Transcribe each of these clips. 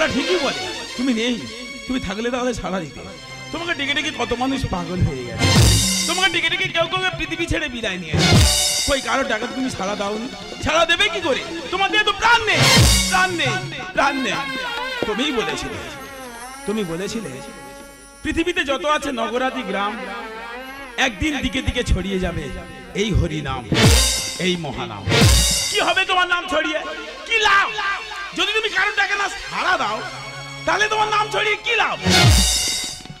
ওরা ঠিকই বলে তুমি নেই, তুমি থাকলে তাহলে সাড়া দিতে। তোমাকে ডেকে ডেকে কত মানুষ পাগল হয়ে গেছে, তোমাকে ডেকে ডেকে কেউ কেউ পৃথিবী ছেড়ে বিদায় নিয়েছে। কই কারো টাকা তুমি সাড়া দাওনি, সাড়া দেবে কি করে? তোমাদের তো প্রাণ নেই, প্রাণ নেই, প্রাণ নেই। তুমি বলেছিলে পৃথিবীতে যত আছে নগরাদি গ্রাম একদিন দিকে দিকে ছড়িয়ে যাবে এই হরি নাম, এই মহানাম। কি হবে তোমার নাম ছড়িয়ে? কি লাভ? যদি তুমি কারো টাকা না সাড়া দাও তাহলে তোমার নাম ছড়িয়ে কি লাভ?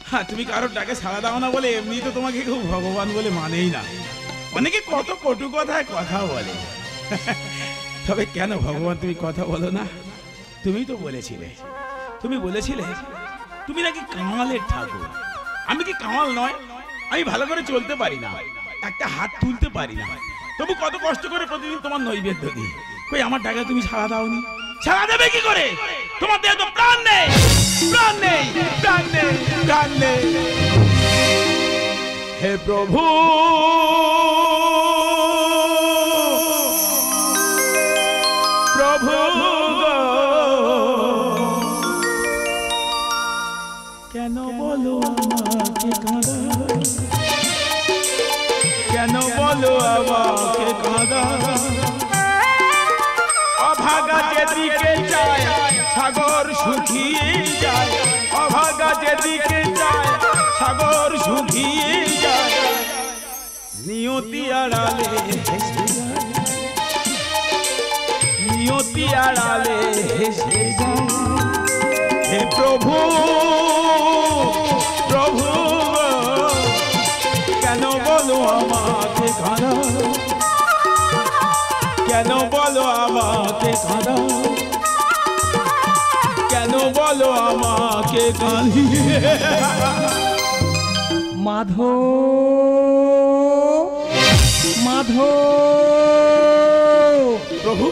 হ্যাঁ, তুমি কারোর ডাকে সাড়া দাও না বলে এমনি তো তোমাকে কেউ ভগবান বলে মানেই না। অনেকে কত কটু কথায় কথা বলে। তবে কেন ভগবান তুমি কথা বলো না? তুমি তো বলেছিলে, তুমি নাকি কামালের ঠাকুর। আমি কি কামাল নয়? আমি ভালো করে চলতে পারি না, একটা হাত তুলতে পারি না, তবু কত কষ্ট করে প্রতিদিন তোমার নৈবেদ্য দিই। কই আমার টাকা তুমি সাড়া দাওনি, সাড়া দেবে কি করে? তোমার দেহে তো প্রাণ নেই, প্রাণ নেই, প্রাণ নেই, প্রাণ নেই। হে প্রভু, প্রভু কেন বলো আমাকে কাঁদা, কেন বলো আমাকে কাঁদা? অভাগা যেদিকে যায় সাগর শুকিয়ে যায়, অভাগা যেদিকে যায় সাগর শুকিয়ে যায়। নিয়তি আড়ালে হেসে যায়, নিয়তি আড়ালে হেসে যায়। হে প্রভু, প্রভু কেন বলো আমাকে কাঁদা, কেন বলো আমাকে কাঁদা, কেন বলো আমাকে কাঁদিয়ে? মাধব, মাধব। প্রভু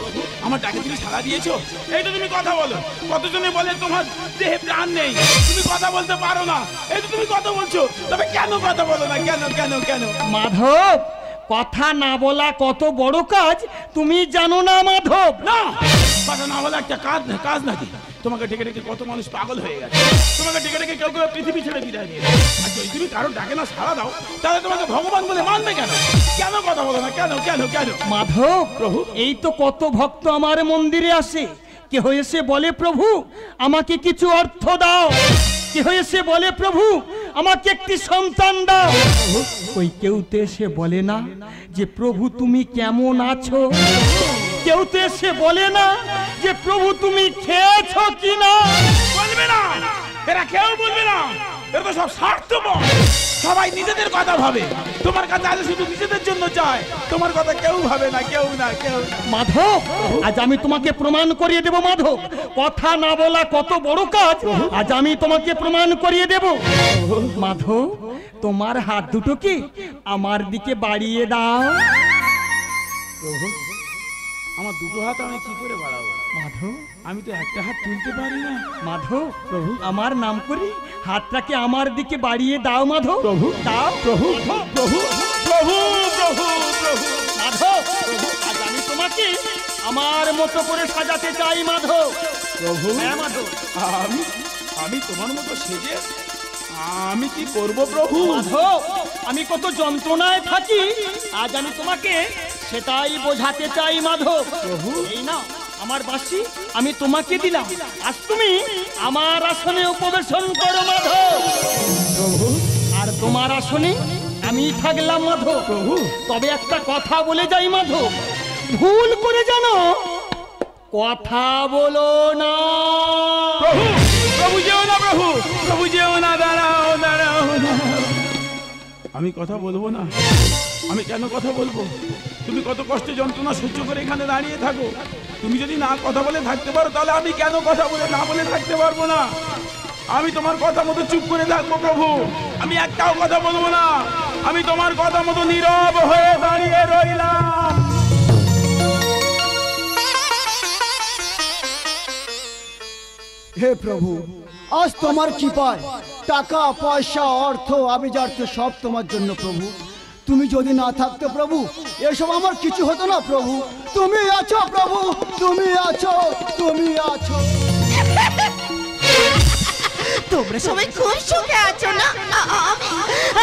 আমার ডাকে তুমি সাড়া দিয়েছো, এই তো তুমি কথা বলো। কতজনে বলে তোমার দেহে প্রাণ নেই, তুমি কথা বলতে পারো না, এই তো তুমি কথা বলছো, তবে কেন কথা বলো না? কেন কেন কেন? মাধব, কথা না বলা কত বড় কাজ তুমি জানো না মাধব? না, কথা না বলা একটা কাজ নাকি? তোমাকে ডেকে ডেকে কত মানুষ পাগল হয়ে গেছে, তোমাকে ডেকে ডেকে কেউ কেউ পৃথিবী ছেড়ে বিদায় নিয়ে। আর যদি তুমি কারো ডাকে না সাড়া দাও তাহলে তোমাকে ভগবান বলে মানবে কেন? কেন কথা বলো না? কেন কেন কেন? মাধব, প্রভু এই তো কত ভক্ত আমার মন্দিরে আসে, কেহ এসে বলে প্রভু আমাকে কিছু অর্থ দাও, কেহ এসে বলে প্রভু আমাকে একটি সন্তান দাও। ওই কেউ তো এসে বলে না যে প্রভু তুমি কেমন আছো, কেউ তো এসে বলে না যে প্রভু তুমি খেয়েছো কিনা। বলবে না, এরা কেউ বলবে না, এরা তো সব স্বার্থপর, সবাই নিজেদের কথা ভাবে। তোমার কাছে আজ শুধু নিজেদের জন্য চায়, তোমার কথা কেউ ভাবে না, কেউ না, কেউ না। মাধব, আজ আমি তোমাকে প্রমাণ করিয়ে দেব মাধব, কথা না বলা কত বড় কাজ, আজ আমি তোমাকে প্রমাণ করিয়ে দেব। মাধব, তোমার হাত দুটো কি আমার দিকে বাড়িয়ে দাও। প্রভু আমার দুটো হাত আমি কি করে বাড়াবো? মাধব, আমি তো একটা হাত তুলতে পারি না। মাধব প্রভু আমার নাম করি হাতটাকে আমার দিকে বাড়িয়ে দাও মাধব। প্রভু দাও প্রভু প্রভু প্রভু প্রভু প্রভু মাধব, আজ আমি তোমাকে আমার মতো করে সাজাতে চাই মাধব। প্রভু হ্যাঁ মাধব, আমি তোমার মতো সেজে আমি কি করব প্রভু? মাধব আমি কত যন্ত্রণায় থাকি, আজ আমি তোমাকে সেটাই বোঝাতে চাই মাধব। প্রভু এই না আমার বাঁশি আমি তোমাকে দিলাম, আজ তুমি আমার আসনে উপবেশন করো মাধব। প্রভু আর তোমার আসনে আমি থাকলাম মাধব। প্রভু তবে একটা কথা বলে যাই মাধব, ভুল করে জানো কথা বলো না। প্রভু প্রভু যেও না, প্রভু প্রভু যেও না, দাঁড়াও দাঁড়াও দাঁড়াও। আমি কথা বলবো না? আমি কেন কথা বলবো? তুমি কত কষ্টে যন্ত্রণা সহ্য করে এখানে দাঁড়িয়ে থাকো, তুমি যদি না কথা বলে থাকতে পারো তাহলে আমি কেন কথা বলে না বলে থাকতে পারবো না? আমি তোমার কথা মতো চুপ করে থাকবো প্রভু, আমি একটাও কথা বলবো না, আমি তোমার কথা মতো নীরব হয়ে দাঁড়িয়ে রইলাম। হে প্রভু, আজ তোমার কৃপায় টাকা পয়সা অর্থ আভিজাত্য সব তোমার জন্য প্রভু। তুমি যদি না থাকতে প্রভু এসব আমার কিছু হতো না প্রভু। তুমি আছো প্রভু, তুমি আছো, তুমি আছো। তোমরা সবাই খুব সুখে আছো না?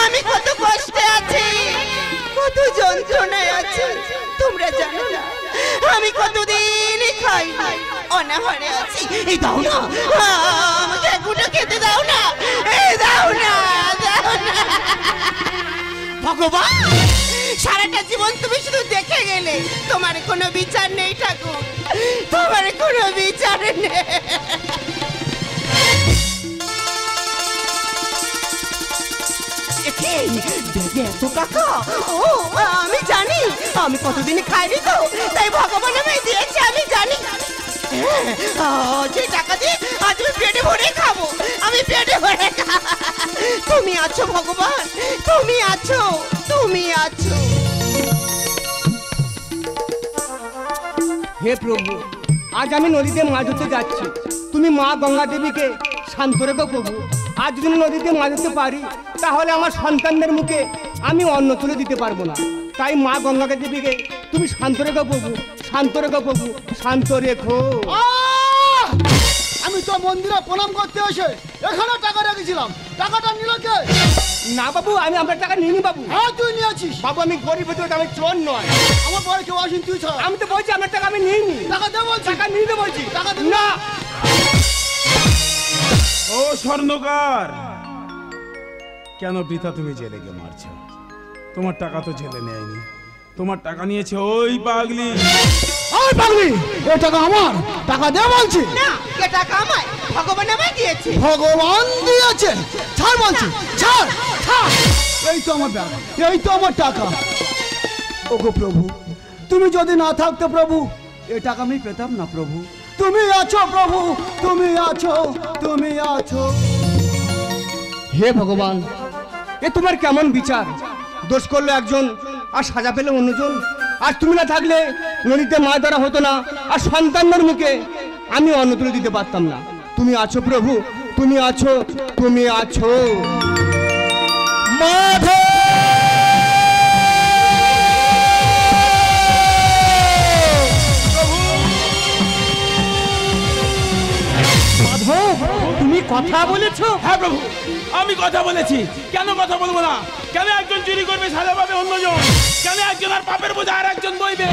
আমি কত কষ্টে আছি, কত যন্ত্রণায় আছি তোমরা জানো না। আমি কতদিন খাই অনাহারে আছি। এই দাও না, আমাকে এক মুঠো খেতে দাও না, এই দাও না, দাও না। ভগবান, সারাটা জীবন তুমি শুধু দেখে গেলে, তোমার কোনো বিচার নেই ঠাকুর, তোমার কোনো বিচার নেই। এত টাকা? ও আমি জানি, আমি কতদিন খাইনি তো, তাই ভগবান আমায় দিয়েছে আমি জানি। যে টাকা দিয়ে আজ আমি পেটে ভরে খাবো, আমি পেটে ভরে খাবো। তুমি আছো ভগবান, তুমি আছো, তুমি আছো। হে প্রভু, আজ আমি নদীতে মাছ ধরতে যাচ্ছি, তুমি মা গঙ্গা দেবীকে শান্ত রেখো প্রভু। আজ যদি নদীতে মাছ ধরতে পারি, তাহলে আমার সন্তানদের মুখে আমি অন্ন তুলে দিতে পারবো না। তাই মা গঙ্গা দেবীকে তুমি শান্ত রেখো প্রভু, শান্ত রেখো প্রভু, শান্ত রেখো। আমি তো মন্দিরে প্রণাম করতে এসে এখানে টাকা রেখেছিলাম, টাকাটা নিল কে? না বাবু, আমি আপনার টাকা নিইনি বাবু। হ্যাঁ তুই নিয়েছিস বাবু, আমি গরিব হতে আমি চোর নয়। আমার পরে কেউ আসেন তুই ছাড়া। আমি তো বলছি আপনার টাকা আমি নিইনি। টাকা দে বলছি। টাকা নিতে বলছি। টাকা দে না। ও স্বর্ণকার, কেন পিতা তুমি জেলে গিয়ে মারছো? তোমার টাকা তো জেলে নেয়নি, তোমার টাকা নিয়েছে ওই পাগলি। ওই পাগলি, এই টাকা আমার, টাকা দে বলছি। না, কে টাকা আমায়? ভগবান আমায় দিয়েছে। ভগবান দিয়েছে? ছাড় বলছি, ছাড় ছাড়। এই তো আমার ব্যাগ, এই তো আমার টাকা। ওগো প্রভু, তুমি যদি না থাকতো প্রভু, এই টাকা আমি পেতাম না প্রভু। তুমি আছো প্রভু, তুমি আছো, তুমি আছো। হে ভগবান, এ তোমার কেমন বিচার? দোষ করলো একজন আর সাজা পেলে অন্যজন। আর তুমি না থাকলে নদীতে মাছ ধরা হতো না, আর সন্তানদের মুখে আমি অন্ন তুলে দিতে পারতাম না। তুমি আছো প্রভু, তুমি আছো, তুমি আছো। মাধব, তুমি কথা বলেছো? হ্যাঁ প্রভু, আমি কথা বলেছি। কেন কথা বলবো না? কেন একজন চুরি করবে সাজা পাবে অন্যজন? কেন একজন আর পাপের বোঝা আর একজন বইবে?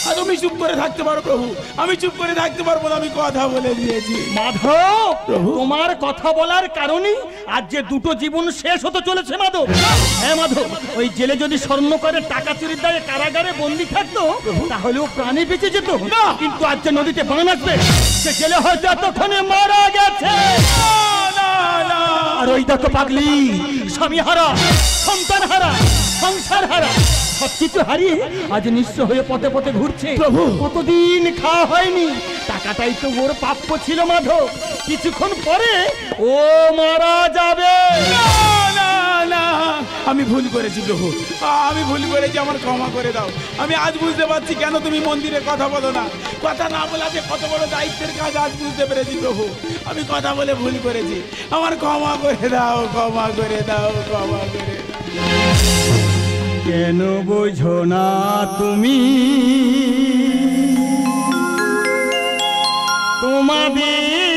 আর তুমি চুপ করে থাকতে পারো প্রভু, আমি চুপ করে থাকতে পারবো না। আমি কথা বলে দিয়েছি। মাধব, তোমার কথা বলার কারণে আজ যে দুটো জীবন শেষ হতে চলেছে মাধব। হ্যাঁ মাধব, ওই জেলে যদি স্বর্ণকারের টাকা চুরির দায়ে কারাগারে বন্দি থাকতো, তাহলেও প্রাণে বেঁচে যেত। কিন্তু আজ যে নদীতে বান আসবে, সে জেলে হয়তো এতক্ষণে মারা গেছে। আর ওই দেখো পাগলি, স্বামী হারা, সন্তান হারা, সংসার হারা, সবকিছু হারিয়ে আজ নিঃস্ব হয়ে পথে পথে ঘুরছে। প্রভু, কতদিন খাওয়া হয়নি, টাকাটাই তো ওর প্রাপ্য ছিল মাধব। কিছুক্ষণ পরে ও মারা যাবে। আমি ভুল করেছি প্রভু, আমি ভুল করেছি, আমার ক্ষমা করে দাও। আমি আজ বুঝতে পারছি কেন তুমি মন্দিরে কথা বলো না। কথা না বলা যে কত বড় দায়িত্বের কাজ আজ বুঝতে পেরেছি প্রভু। আমি কথা বলে ভুল করেছি, আমার ক্ষমা করে দাও, ক্ষমা করে দাও, ক্ষমা করে দাও। কেন বোঝো না তুমি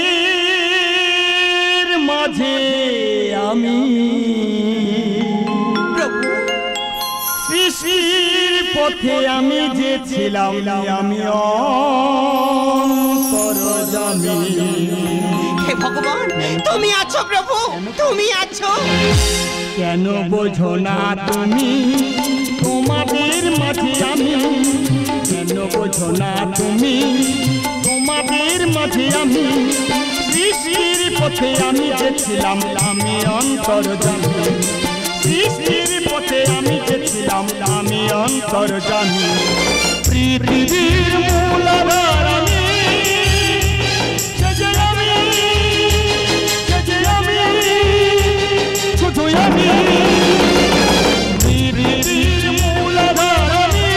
তোমাদের মাঝে আমি সৃষ্টির পথে আমি যে ছিলাম, আমি অন্তর্যামী। হে ভগবান, তুমি আছো প্রভু, তুমি আছো। কেন বোঝো না তুমি তোমাদের মাঝে আমি? কেন বোঝো না তুমি তোমাদের মাঝে আমি? সৃষ্টির পথে আমি যে ছিলাম, আমি অন্তর্যামী। সৃষ্টির পথে আমি যে ছিলাম, আমি অন্তর্যামী। পৃথিবীর মূলাধার আমি, সে যে আমি, সে যে আমি, শুধু আমি। পৃথিবীর মূলাধার আমি,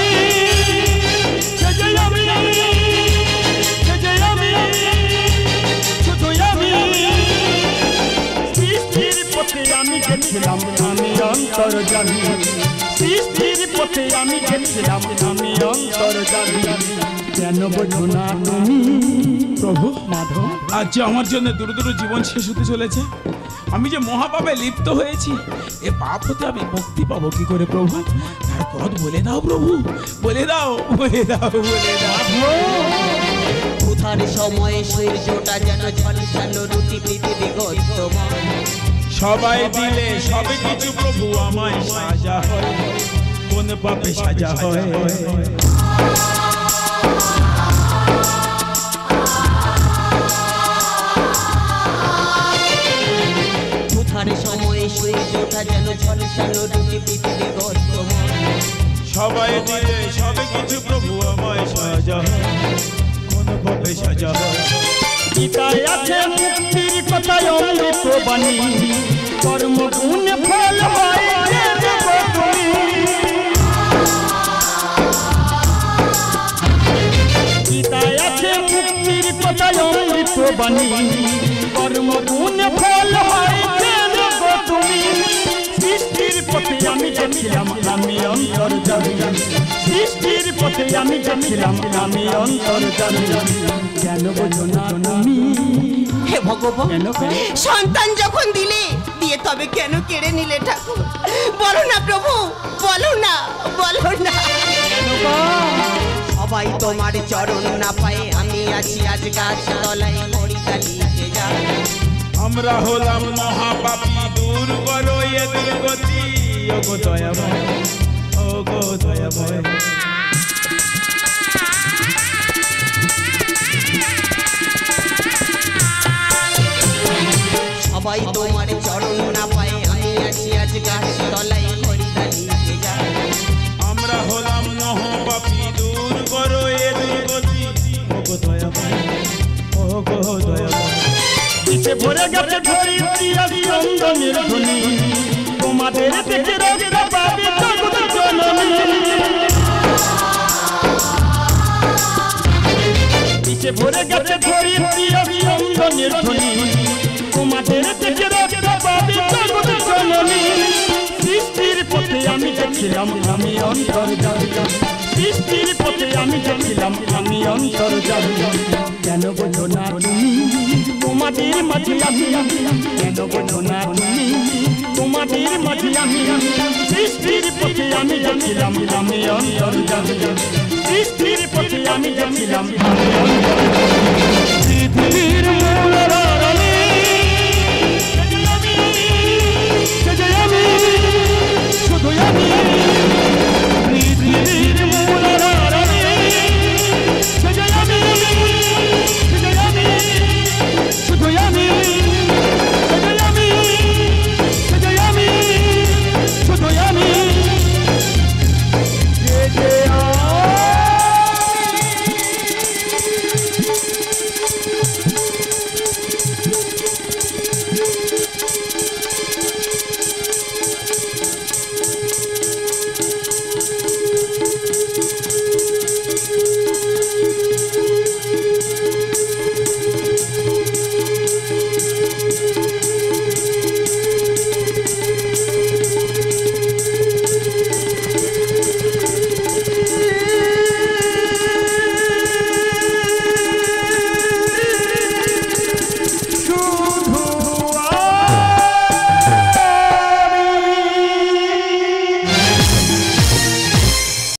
সে যে আমি, সে যে আমি, শুধু আমি। সৃষ্টির পথে আমি যে ছিলাম, আমি অন্তর্যামী। সৃষ্টির পথে আমি যে ছিলাম, আমি অন্তর্যামী। কেন বোঝো না তুমি প্রভু, মাধব? আজ যে আমার জন্য দূর দূর জীবন শেষ হতে চলেছে, আমি যে মহাপাপে লিপ্ত হয়েছি, এ পাপ হতে আমি মুক্তি পাবো কি করে প্রভু? তার পথ বলে দাও প্রভু, বলে দাও, বলে দাও, বলে দাও। উঠার সময়ে সূর্যটা যেন ঝলসানো রুটি পৃথিবী গর্তময়। সবাই দিলে সবে কিছু প্রভু আমায় সাজা হয়, কোন পাপে সাজা হয়? উঠার সময়ে সূর্যটা যেন ঝলসানো রুটি পৃথিবী গর্তময়। সবাই দিলে সবে কিছু প্রভু আমায় সাজা হয়, কোন পাপে সাজা হয়? গীতায় আছে মুক্তির কথায় অমৃত বাণী, কর্ম গুণ ফল হয় দেব তুমি। গীতায় আছে মুক্তির কথায় অমৃত বাণী, কর্ম গুণ ফল হয় দেব তুমি। সৃষ্টির পথে আমি যাচ্ছিলাম, আমি অন্তর্যামী। সৃষ্টির পথে আমি যাচ্ছিলাম, আমি অন্তর্যামী। কেন বোঝো না তুমি? হে ভগবান, সন্তান যখন দিলে, দিয়ে তবে কেন কেড়ে নিলে ঠাকুর? বলো না প্রভু, বলো না, বলো না। সবাই তোমার চরণ না পায়ে, আমি আছি আজ গাছ তলায় মরিদালিতে যায়। আমরা হলাম মহাপাপী, দূর করো এ দুর্গতি, ও গো দয়াময়, ও গো দয়াময়। সবাই তোমার চরণ না পায়ে, আমি আছি আজ গাছ তলায় মরিদালিতে যায়। আমরা হলাম মহাপাপী, দূর করো এ দুর্গতি, ও গো দয়াময়, ও গো দয়াময়। পিছে ভরে গেছে ধরিত্রী আদি চন্দনের ধ্বনি, তোমাদের দেখে রক্ত পাবে জগৎ জননী। পিছে ভরে গেছে ধরিত্রী আদি চন্দনের ধ্বনি, তোমাদের দেখে রক্ত পাবে জগৎ জননী। সৃষ্টির পথে আমি যাচ্ছিলাম, আমি অন্তর্যামী। সৃষ্টির পথে আমি যাচ্ছিলাম, আমি অন্তর্যামী। কেন বোঝো না তুমি? তোমাদের মাঝে আমি, কেন বোঝো না তুমি? তোমাদের মাঝে আমি। সৃষ্টির পথে আমি যাচ্ছিলাম, আমি অন্তর্যামী। সৃষ্টির পথে আমি যাচ্ছিলাম, আমি অন্তর্যামী। পৃথিবীর